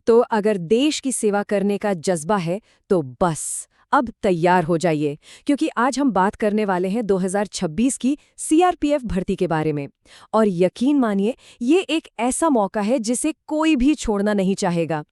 तो अगर देश की सेवा करने का जज्बा है तो बस अब तैयार हो जाइए, क्योंकि आज हम बात करने वाले हैं 2026 की सीआरपीएफ भर्ती के बारे में। और यकीन मानिए, ये एक ऐसा मौका है जिसे कोई भी छोड़ना नहीं चाहेगा।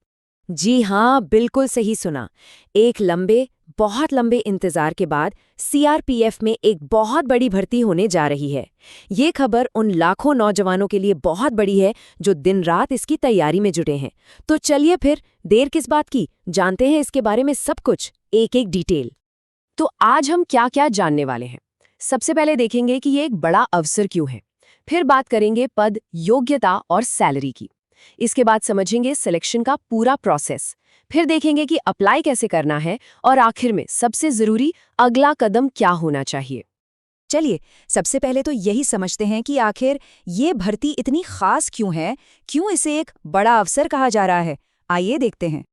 जी हाँ, बिल्कुल सही सुना। एक बहुत लंबे इंतजार के बाद सीआरपीएफ में एक बहुत बड़ी भर्ती होने जा रही है। ये खबर उन लाखों नौजवानों के लिए बहुत बड़ी है जो दिन रात इसकी तैयारी में जुटे हैं। तो चलिए फिर, देर किस बात की, जानते हैं इसके बारे में सब कुछ, एक एक डिटेल। तो आज हम क्या क्या जानने वाले हैं। सबसे पहले देखेंगे कि ये एक बड़ा अवसर क्यों है। फिर बात करेंगे पद, योग्यता और सैलरी की। इसके बाद समझेंगे सिलेक्शन का पूरा प्रोसेस। फिर देखेंगे कि अप्लाई कैसे करना है, और आखिर में सबसे जरूरी, अगला कदम क्या होना चाहिए। चलिए, सबसे पहले तो यही समझते हैं कि आखिर ये भर्ती इतनी खास क्यों है, क्यों इसे एक बड़ा अवसर कहा जा रहा है। आइए देखते हैं।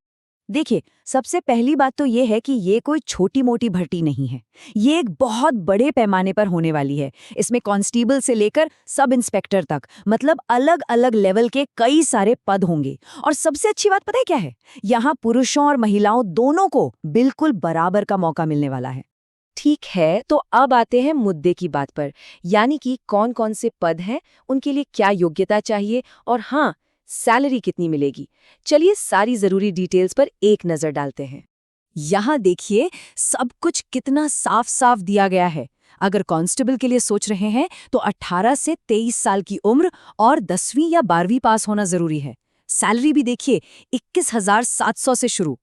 देखिए, सबसे पहली बात तो ये है कि ये कोई छोटी-मोटी भर्ती नहीं है। ये एक बहुत बड़े पैमाने पर होने वाली है। इसमें कांस्टेबल से लेकर सब इंस्पेक्टर तक, मतलब अलग-अलग लेवल के कई सारे पद होंगे। और सबसे अच्छी बात पता है क्या है? यहाँ पुरुषों और महिलाओं दोनों को बिल्कुल बराबर का मौका मिलने वाला है। ठीक है, तो अब आते हैं मुद्दे की बात पर, यानी कि कौन कौन से पद हैं, उनके लिए क्या योग्यता चाहिए, और हाँ, सैलरी कितनी मिलेगी। चलिए सारी जरूरी डिटेल्स पर एक नजर डालते हैं। यहाँ देखिए, सब कुछ कितना साफ साफ दिया गया है। अगर कांस्टेबल के लिए सोच रहे हैं तो 18 से 23 साल की उम्र और 10वीं या 12वीं पास होना जरूरी है। सैलरी भी देखिए, 21,700 से शुरू।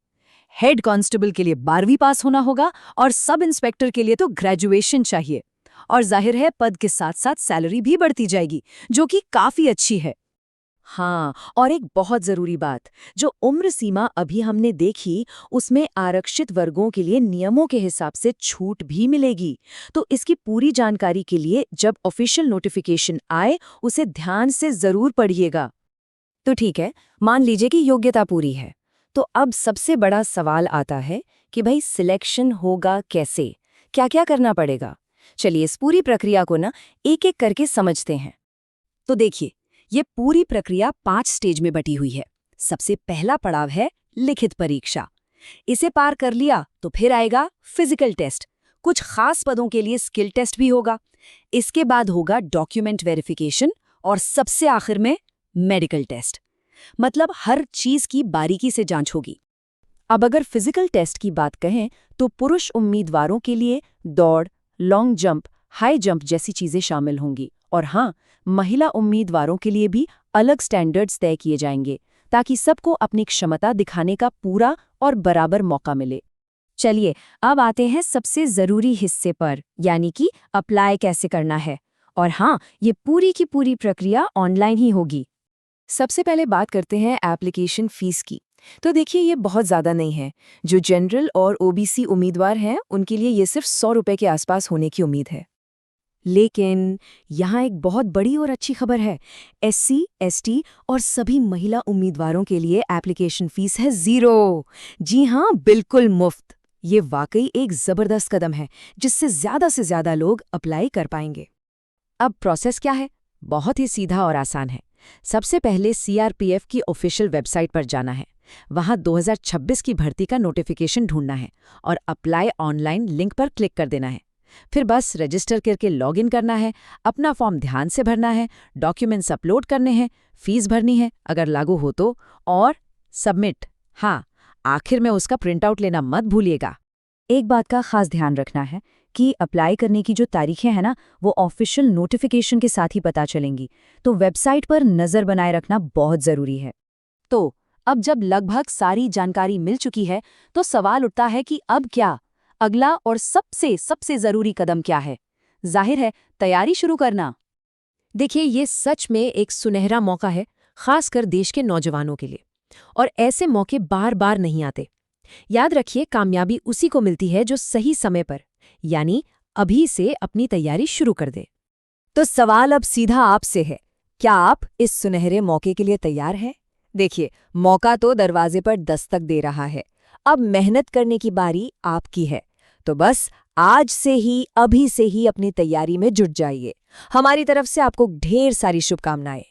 हेड कांस्टेबल के लिए 12वीं पास होना होगा और सब इंस्पेक्टर के लिए तो ग्रेजुएशन चाहिए। और जाहिर है, पद के साथ साथ सैलरी भी बढ़ती जाएगी, जो कि काफी अच्छी है। हाँ, और एक बहुत जरूरी बात, जो उम्र सीमा अभी हमने देखी, उसमें आरक्षित वर्गों के लिए नियमों के हिसाब से छूट भी मिलेगी। तो इसकी पूरी जानकारी के लिए जब ऑफिशियल नोटिफिकेशन आए, उसे ध्यान से जरूर पढ़िएगा। तो ठीक है, मान लीजिए कि योग्यता पूरी है। तो अब सबसे बड़ा सवाल आता है कि भाई सिलेक्शन होगा कैसे, क्या क्या करना पड़ेगा। चलिए इस पूरी प्रक्रिया को ना एक एक करके समझते हैं। तो देखिए, ये पूरी प्रक्रिया 5 स्टेज में बटी हुई है। सबसे पहला पड़ाव है लिखित परीक्षा। इसे पार कर लिया तो फिर आएगा फिजिकल टेस्ट। कुछ खास पदों के लिए स्किल टेस्ट भी होगा। इसके बाद होगा डॉक्यूमेंट वेरिफिकेशन और सबसे आखिर में मेडिकल टेस्ट। मतलब हर चीज की बारीकी से जांच होगी। अब अगर फिजिकल टेस्ट की बात कहें तो पुरुष उम्मीदवारों के लिए दौड़, लॉन्ग जंप, हाई जंप जैसी चीजें शामिल होंगी। और हाँ, महिला उम्मीदवारों के लिए भी अलग स्टैंडर्ड्स तय किए जाएंगे, ताकि सबको अपनी क्षमता दिखाने का पूरा और बराबर मौका मिले। चलिए अब आते हैं सबसे जरूरी हिस्से पर, यानी कि अप्लाई कैसे करना है। और हाँ, ये पूरी की पूरी प्रक्रिया ऑनलाइन ही होगी। सबसे पहले बात करते हैं एप्लीकेशन फीस की। तो देखिए, ये बहुत ज़्यादा नहीं है। जो जनरल और ओबीसी उम्मीदवार हैं, उनके लिए ये सिर्फ 100 रुपये के आसपास होने की उम्मीद है। लेकिन यहाँ एक बहुत बड़ी और अच्छी खबर है। एससी, एसटी और सभी महिला उम्मीदवारों के लिए एप्लीकेशन फीस है 0। जी हाँ, बिल्कुल मुफ्त। ये वाकई एक जबरदस्त कदम है, जिससे ज्यादा से ज्यादा लोग अप्लाई कर पाएंगे। अब प्रोसेस क्या है? बहुत ही सीधा और आसान है। सबसे पहले सीआरपीएफ की ऑफिशियल वेबसाइट पर जाना है। वहाँ 2026 की भर्ती का नोटिफिकेशन ढूंढना है और अप्लाई ऑनलाइन लिंक पर क्लिक कर देना है। फिर बस रजिस्टर करके लॉगिन करना है, अपना फॉर्म ध्यान से भरना है, डॉक्यूमेंट्स अपलोड करने हैं, फीस भरनी है अगर लागू हो तो, और सबमिट। हाँ, आखिर में उसका प्रिंट आउट लेना मत भूलिएगा। एक बात का खास ध्यान रखना है कि अप्लाई करने की जो तारीखें हैं ना, वो ऑफिशियल नोटिफिकेशन के साथ ही पता चलेंगी। तो वेबसाइट पर नज़र बनाए रखना बहुत ज़रूरी है। तो अब जब लगभग सारी जानकारी मिल चुकी है, तो सवाल उठता है कि अब क्या? अगला और सबसे ज़रूरी कदम क्या है? जाहिर है, तैयारी शुरू करना। देखिए, ये सच में एक सुनहरा मौका है, खासकर देश के नौजवानों के लिए। और ऐसे मौके बार बार नहीं आते। याद रखिए, कामयाबी उसी को मिलती है जो सही समय पर, यानी अभी से अपनी तैयारी शुरू कर दे। तो सवाल अब सीधा आपसे है, क्या आप इस सुनहरे मौके के लिए तैयार हैं? देखिए, मौका तो दरवाजे पर दस्तक दे रहा है। अब मेहनत करने की बारी आपकी है। तो बस आज से ही, अभी से ही अपनी तैयारी में जुट जाइए। हमारी तरफ से आपको ढेर सारी शुभकामनाएं।